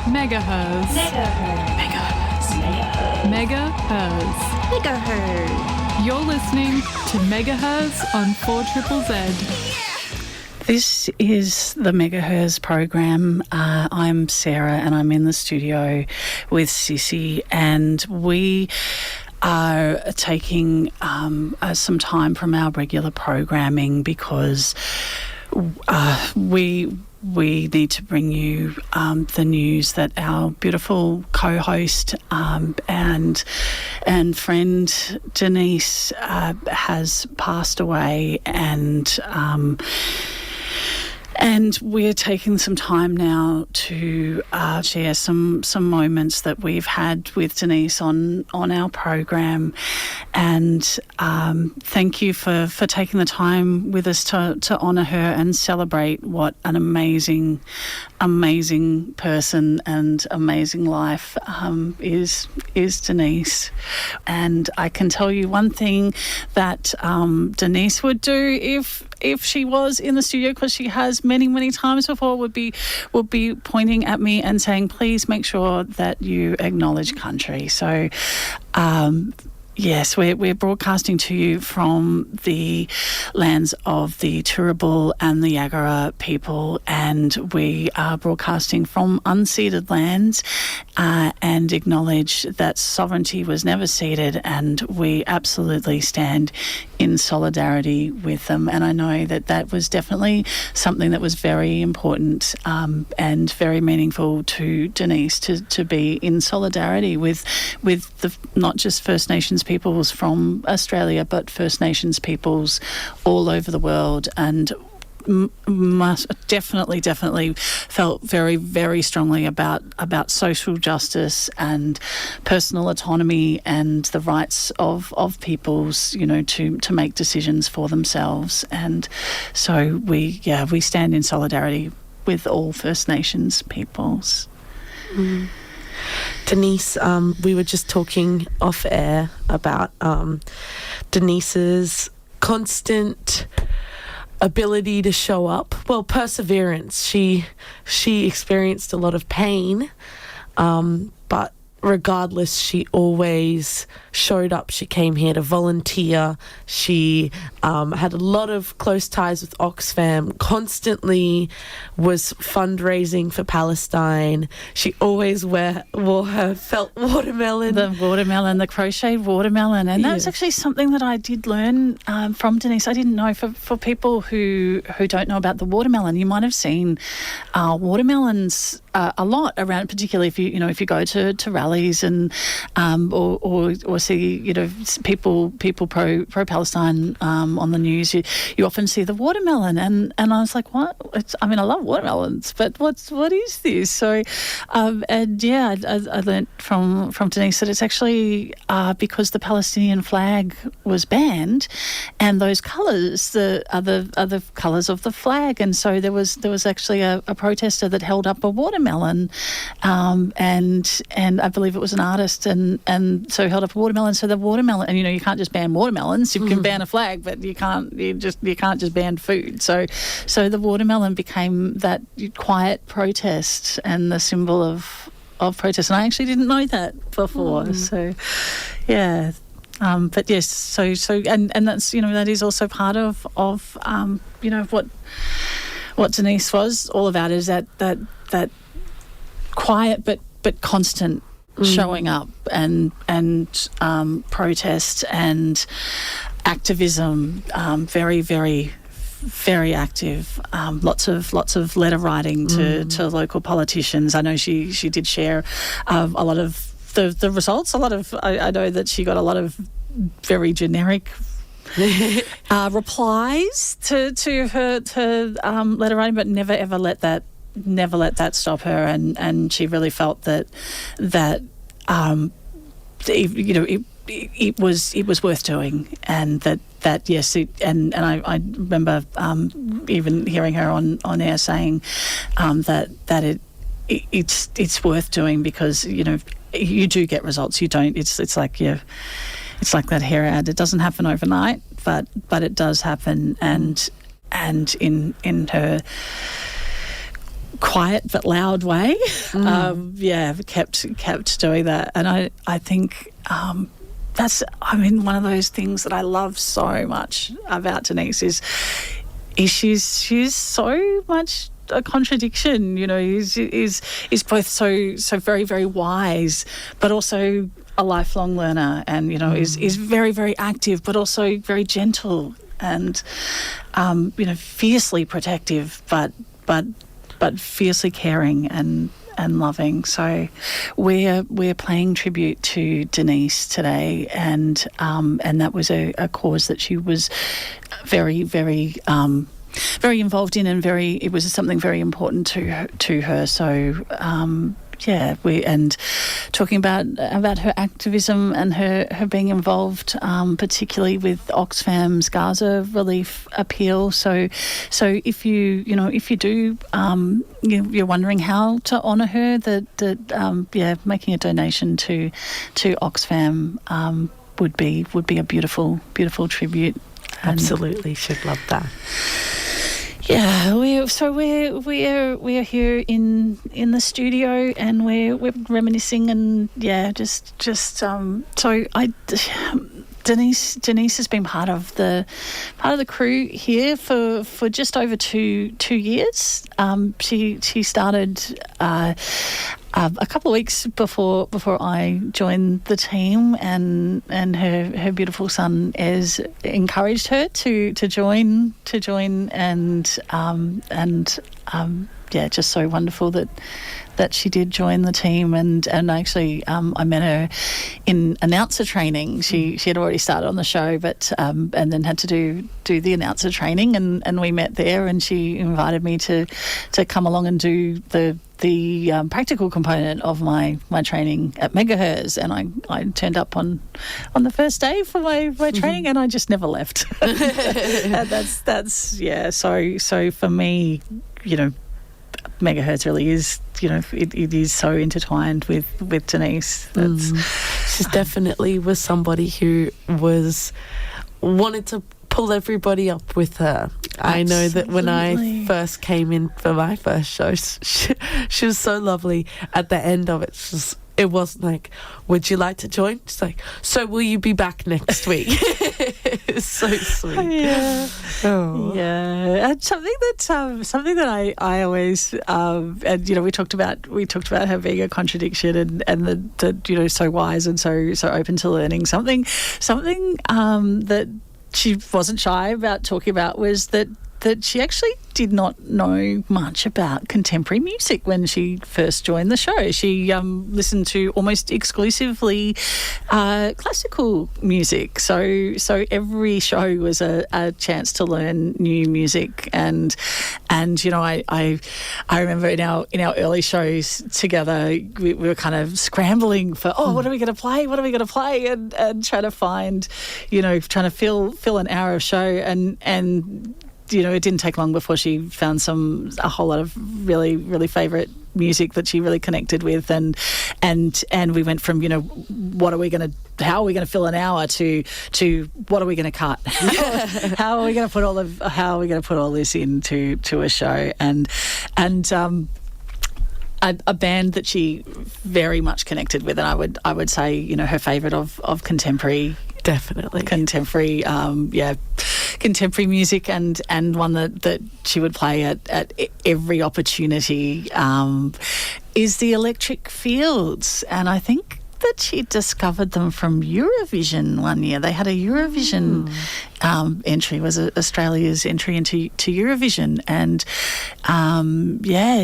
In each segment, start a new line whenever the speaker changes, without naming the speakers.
Megaherzzz. You're listening to Megaherzzz on 4ZZZ.
This is the Megaherzzz program. I'm Sarah and I'm in the studio with Sisi, and we are taking some time from our regular programming because we need to bring you the news that our beautiful co-host and friend Denise has passed away, and we're taking some time now to share some moments that we've had with Denise on our program. And thank you for taking the time with us to honour her and celebrate what an amazing person and amazing life is Denise. And I can tell you one thing that Denise would do if she was in the studio, because she has many times before, would be pointing at me and saying, please make sure that you acknowledge country. So yes, we're broadcasting to you from the lands of the Turrbal and the Yagara people, and we are broadcasting from unceded lands and acknowledge that sovereignty was never ceded, and we absolutely stand in solidarity with them. And I know that was definitely something that was very important and very meaningful to Denise, to be in solidarity with the not just First Nations peoples from Australia, but First Nations peoples all over the world, and definitely felt very strongly about social justice and personal autonomy and the rights of peoples, to make decisions for themselves. And so we stand in solidarity with all First Nations peoples.
Mm. Denise, we were just talking off air about Denise's constant ability to show up. Well, perseverance. She experienced a lot of pain, but regardless, she always showed up. She came here to volunteer. She had a lot of close ties with Oxfam, constantly was fundraising for Palestine. She always wore her felt watermelon.
The crocheted watermelon. And that was actually something that I did learn from Denise. I didn't know. For people who don't know about the watermelon, you might have seen watermelons a lot around, particularly if you go to rallies and or see people pro Palestine on the news. You often see the watermelon, and I was like, what? I love watermelons, but what is this? So I learnt from Denise that it's actually because the Palestinian flag was banned, and those colours, the other colours of the flag, and so there was actually a protester that held up a watermelon, and I believe it was an artist, and so held up a watermelon. So the watermelon, and you can't just ban watermelons. You can ban a flag, but you can't just ban food. So the watermelon became that quiet protest and the symbol of protest. And I actually didn't know that before. So yeah. But yes, so and that's that is also part of what Denise was all about, is that quiet but constant showing up and protest and activism, very active. Lots of letter writing to local politicians. I know she did share a lot of the results. I know that she got a lot of very generic replies to her letter writing, but never ever let that stop her, and she really felt that it was worth doing, and that yes, and I remember even hearing her on air saying that it's worth doing, because you do get results. You don't. It's like that hair ad. It doesn't happen overnight, but it does happen, and in her quiet but loud way. Kept doing that, and I think that's, I mean, one of those things that I love so much about Denise is she's so much a contradiction. You know, is both so very, very wise, but also a lifelong learner, and you know is very, very active, but also very gentle and fiercely protective, but fiercely caring and loving. So we're paying tribute to Denise today, and that was a cause that she was very, very very involved in, and it was something very important to her. So and talking about her activism and her being involved, particularly with Oxfam's Gaza relief appeal. So if you do, you're wondering how to honour her, making a donation to Oxfam would be a beautiful tribute.
Absolutely, should love that.
Yeah, we're here in the studio, and we're reminiscing, and Denise has been part of the crew here for just over two years. She started a couple of weeks before I joined the team, and her beautiful son Ez encouraged her to join, and just so wonderful that she did join the team, and actually I met her in announcer training. She had already started on the show, but and then had to do the announcer training, and we met there, and she invited me to come along and do the practical component of my training at Megaherzzz, and I turned up on the first day for my training, and I just never left. And that's so for me, Megaherzzz really is, it is so intertwined with Denise.
She definitely was somebody who wanted to pull everybody up with her. Absolutely. I know that when I first came in for my first show, she was so lovely. At the end of it, it wasn't like, would you like to join? She's like, so will you be back next week? It's so sweet. Yeah. Oh. Yeah. And something that I always and we talked about her being a contradiction, and the so wise and so open to learning. Something that she wasn't shy about talking about was that she actually did not know much about contemporary music when she first joined the show. She listened to almost exclusively classical music. So every show was a chance to learn new music. And I remember in our early shows together, we were kind of scrambling for what are we going to play? What are we going to play? And trying to find, trying to fill an hour of show, and it didn't take long before she found a whole lot of really, really favourite music that she really connected with, and we went from how are we going to fill an hour to what are we going to cut? How are we going to put all this into a show? And a band that she very much connected with, and I would say her favourite of contemporary. Definitely contemporary, contemporary music, and one that she would play at every opportunity is the Electric Fields, and I think that she discovered them from Eurovision one year. They had a Eurovision entry, was Australia's entry into Eurovision, and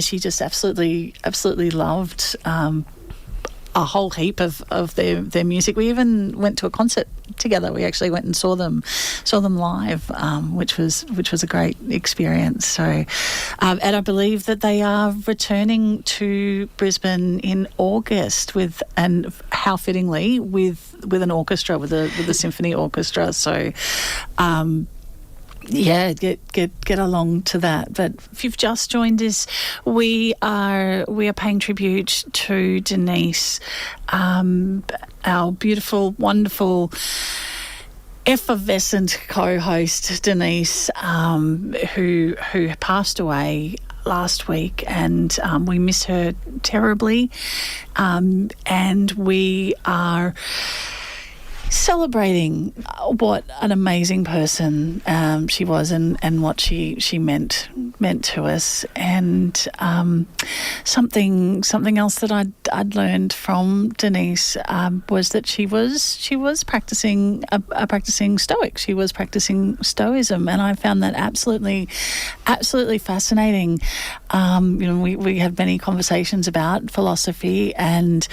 she just absolutely loved a whole heap of their music. We even went to a concert together. We actually went and saw them live, which was a great experience. So, and I believe that they are returning to Brisbane in August and how fittingly with an orchestra, with a symphony orchestra. So. Get along to that. But if you've just joined us, we are paying tribute to Denise, our beautiful, wonderful, effervescent co-host Denise, who passed away
last week, and we miss her terribly, and we are celebrating what an amazing person she was, and what she meant to us. And something else that I'd learned from Denise was that she was practicing a practicing Stoic. She was practicing Stoicism, and I found that absolutely fascinating. We had many conversations about philosophy, and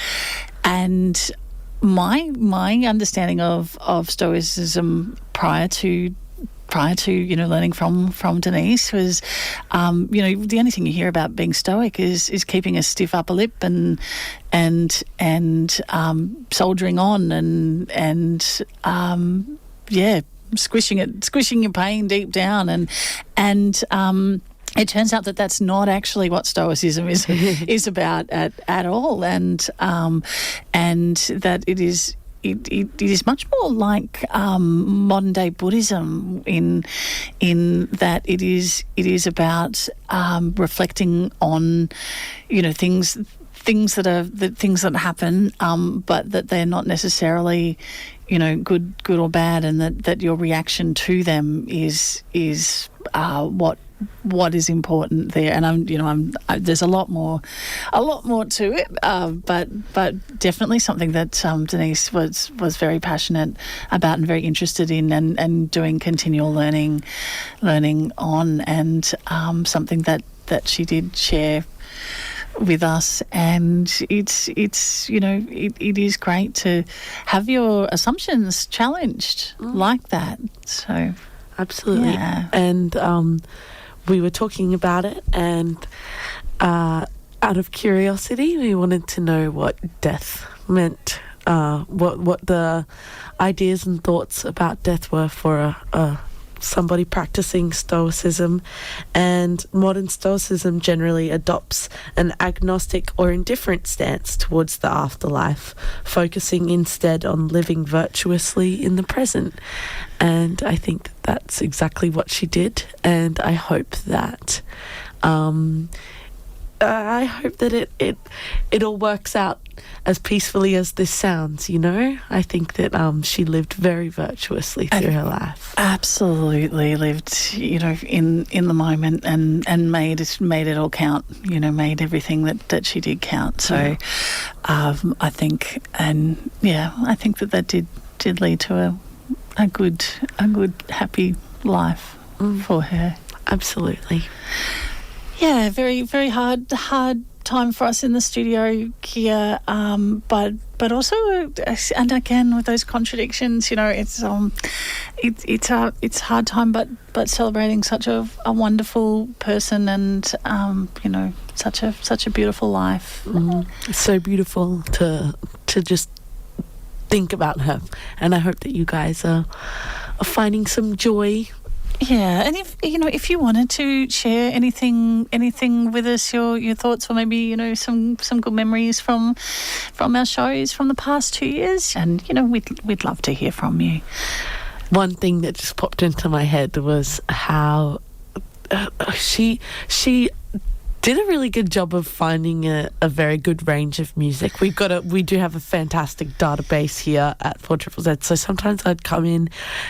my understanding of Stoicism prior to learning from Denise was the only thing you hear about being Stoic is keeping a stiff upper lip and soldiering on and squishing your pain deep down and it turns out that that's not actually what Stoicism is about at all, and that it is much more like modern day Buddhism in that it is about reflecting on things that happen, but that they're not necessarily good or bad, and that your reaction to them is what is important there. And there's a lot more to it, but definitely something that Denise was very passionate about and very interested in, and doing continual learning on, and something that she did share with us. And it is great to have your assumptions challenged like that. So
absolutely.
Yeah.
And we were talking about it, and out of curiosity, we wanted to know what death meant, what the ideas and thoughts about death were for somebody practicing Stoicism. And modern Stoicism generally adopts an agnostic or indifferent stance towards the afterlife, focusing instead on living virtuously in the present. And I think that that's exactly what she did, and I hope that it all works out as peacefully as this sounds. I think that she lived very virtuously through her life.
Absolutely lived, in the moment, and made it all count. Made everything that she did count. So, I think, I think that did lead to a good happy life for her.
Absolutely.
Yeah, very, very hard time for us in the studio here, but also, and again with those contradictions, it's a hard time, but celebrating such a wonderful person, and such a beautiful life.
It's so beautiful to just think about her, and I hope that you guys are finding some joy.
Yeah, and if you wanted to share anything with us, your thoughts, or maybe some good memories from our shows from the past 2 years, and we'd love to hear from you.
One thing that just popped into my head was how she did a really good job of finding a very good range of music. We do have a fantastic database here at 4ZZZ, so sometimes I'd come in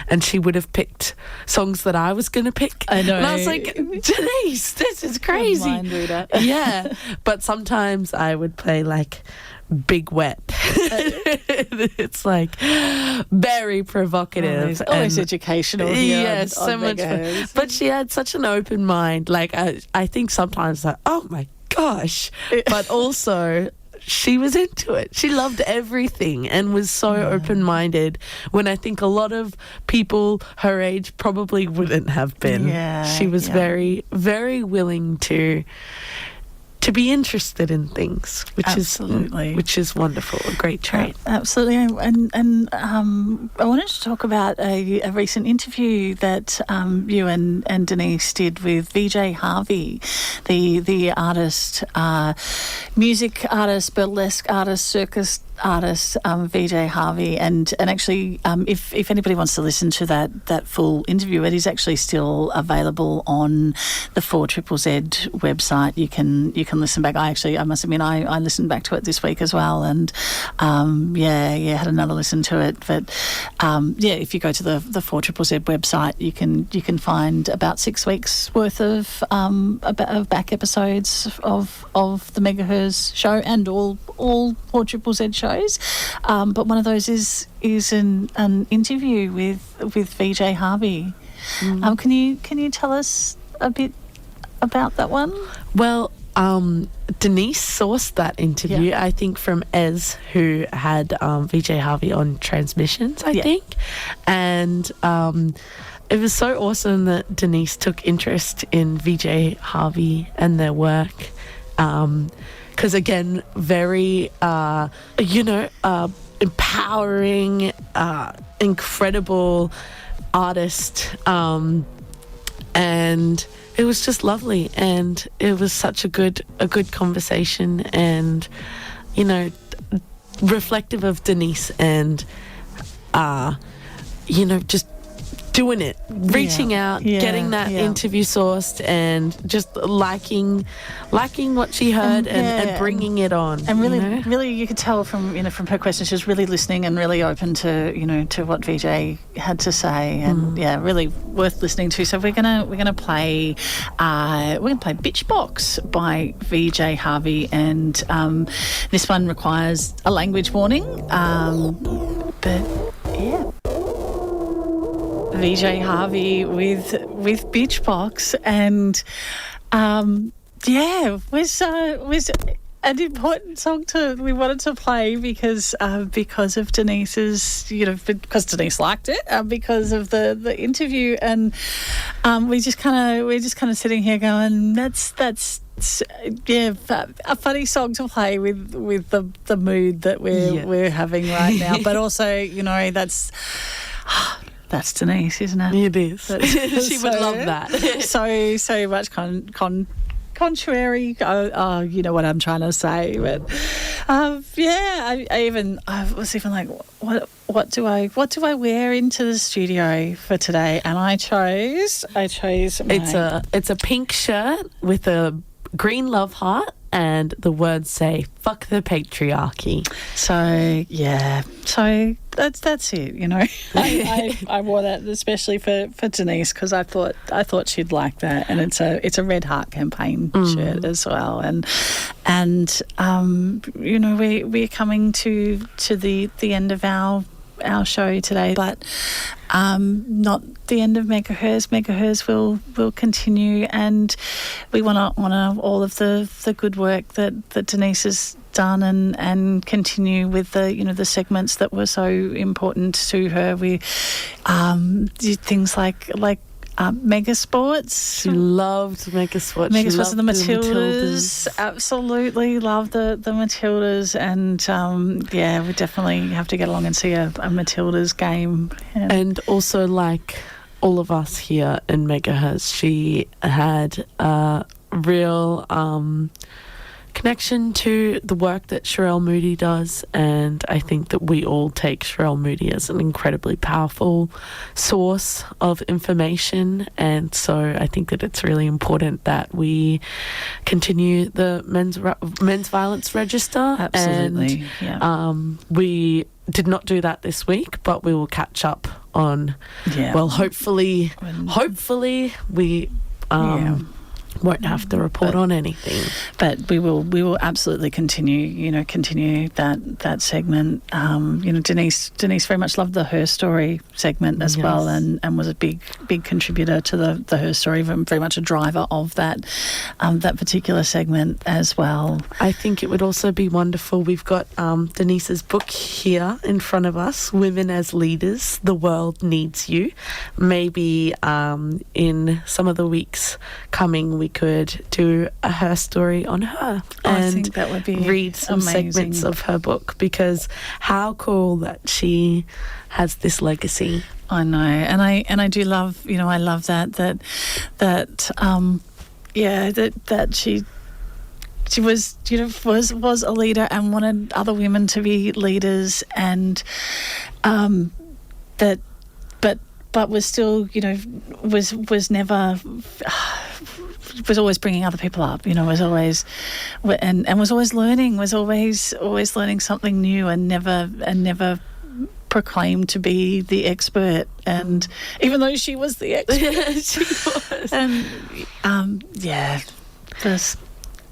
and she would have picked songs that I was going to pick.
I know.
And I was like, Denise, this is crazy.
Mind reader.
Yeah. But sometimes I would play like Big Wet. It's like very provocative.
Always educational here.
Yeah,
on
so much fun.
Megaherzzz.
But she had such an open mind. Like I think sometimes like, oh my gosh. But also she was into it. She loved everything and was so open-minded, when I think a lot of people her age probably wouldn't have been.
Yeah,
She was very, very willing to to be interested in things, which is wonderful, a great trait.
Absolutely, and I wanted to talk about a recent interview that you and Denise did with VJ Harvey, the artist, music artist, burlesque artist, circus artist, VJ Harvey, and actually, if anybody wants to listen to that full interview, it is actually still available on the 4ZZZ website. You can listen back. I must admit, I listened back to it this week as well, and had another listen to it. But if you go to the 4ZZZ website, you can find about 6 weeks worth of back episodes of the Megaherzzz show and all 4ZZZ shows. But one of those is an interview with VJ Harvey. Can you tell us a bit about that one?
Well, Denise sourced that interview, I think, from Ez, who had VJ Harvey on Transmissions, I think. And it was so awesome that Denise took interest in VJ Harvey and their work. Because, again, very, empowering, incredible artist. And it was just lovely, and it was such a good conversation, and reflective of Denise, and just doing it, reaching out, getting that interview sourced, and just liking what she heard and bringing it on.
And really, you could tell from her questions, she was really listening and really open to to what VJ had to say, and really worth listening to. So we're gonna play Bitch Box by VJ Harvey, and this one requires a language warning, but yeah. VJ Harvey with Bitch Box, and was an important song we wanted to play because of Denise's, because Denise liked it, because of the interview, and we're just kind of sitting here going, that's a funny song to play with the mood that we're having right now, but also that's Denise, isn't it?
It is. She would love that.
so much contrary. Oh, you know what I'm trying to say. But I was even like, what do I wear into the studio for today? And I chose.
It's a pink shirt with a green love heart, and the words say "fuck the patriarchy."
So that's it. I wore that especially for Denise, because I thought she'd like that, and it's a Red Heart campaign shirt as well, and we're coming to the end of our show today, but not the end of Megaherzzz. Megaherzzz will continue, and we want to honour all of the good work that Denise has done, and continue with the segments that were so important to her. We did things like Mega Sports.
She loved Mega Sports.
Mega Sports and the Matildas. Absolutely loved the Matildas, and we definitely have to get along and see a Matildas game. Yeah.
And also, like all of us here in Megaherzzz, she had a real connection to the work that Sherele Moody does, and I think that we all take Sherele Moody as an incredibly powerful source of information, and so I think that it's really important that we continue the men's violence register.
Absolutely.
We did not do that this week, but we will catch up on hopefully we won't have to report on anything,
but we will absolutely continue that segment. Denise very much loved the Her Story segment as well, and was a big contributor to the Her Story, very much a driver of that particular segment as well.
I think it would also be wonderful. We've got Denise's book here in front of us, Women as Leaders, The World Needs You. Maybe in some of the weeks coming we we could do a her story on her
I think that would be
read some
amazing.
segments of her book, because how cool that she has this legacy.
I know, and I do love, I love that she was a leader and wanted other women to be leaders, and but was still, was never. Was always bringing other people up, was always, and was always learning, was always learning something new, and never proclaimed to be the expert. And even though she was the expert,
She was.
and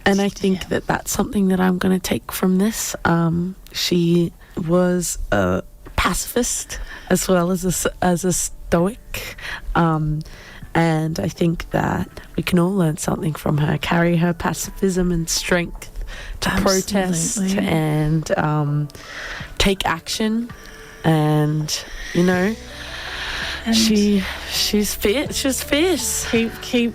And I think that that's something that I'm going to take from this. She was a pacifist as well as a stoic. And I think that we can all learn something from her, carry her pacifism and strength to protest and take action. And, she's fierce. She's fierce.
Keep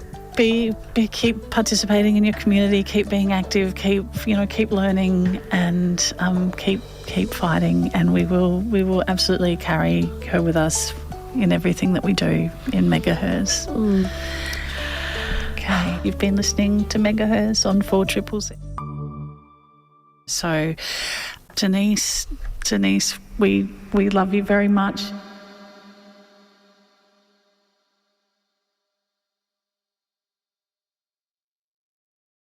participating in your community, keep being active, keep learning, and keep fighting, and we will absolutely carry her with us in everything that we do in Megaherzzz. Okay, you've been listening to Megaherzzz on 4ZZZ. So, Denise, we love you very much.